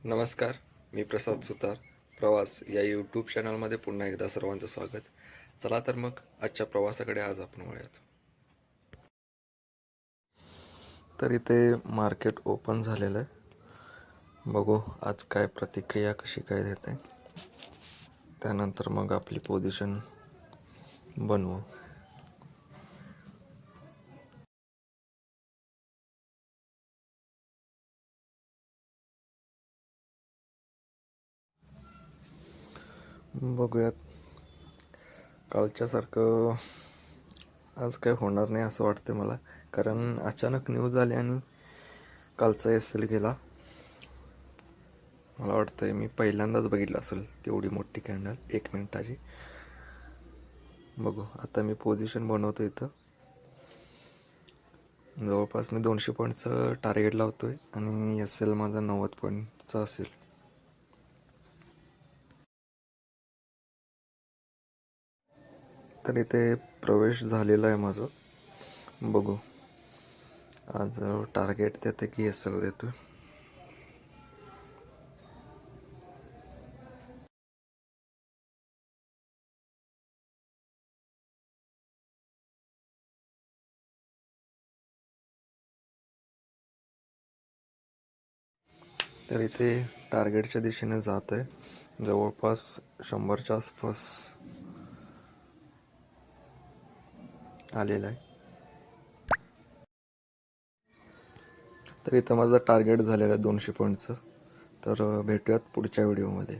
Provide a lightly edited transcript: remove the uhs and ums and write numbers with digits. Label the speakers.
Speaker 1: नमस्कार. मी प्रसाद सुतार. प्रवास या यूट्यूब चॅनलमध्ये पुन्हा एकदा सर्वांचं स्वागत. चला तर मग आजच्या प्रवासाकडे आज आपण वळूयात. तर इथे मार्केट ओपन झालेलं आहे. बघू आज काय प्रतिक्रिया कशी काय देते, त्यानंतर मग आपली पोझिशन बनवू. बघूयात. कालच्यासारखं आज काय होणार नाही असं वाटतं मला, कारण अचानक न्यूज आली आणि कालचा एस-एल गेला. मला वाटतंय मी पहिल्यांदाच बघितलं असेल तेवढी मोठी कॅन्डल 1 मिनिटाची. बघू आता मी पोझिशन बनवतो. इथं जवळपास मी 200 पॉईंटचं टार्गेट लावतोय आणि एस-एल माझा 90 पॉईंटचा असेल. तर इथे प्रवेश झालेला आहे माझं. बघू आज टार्गेट देते की एस-एल देतोय. तर इथे टार्गेटच्या दिशेने जात आहे. जवळपास 100च्या आसपास आलेला आहे. तर इथं माझं टार्गेट झालेलं आहे 200 पॉईंटचं. तर भेटूयात पुढच्या व्हिडिओमध्ये.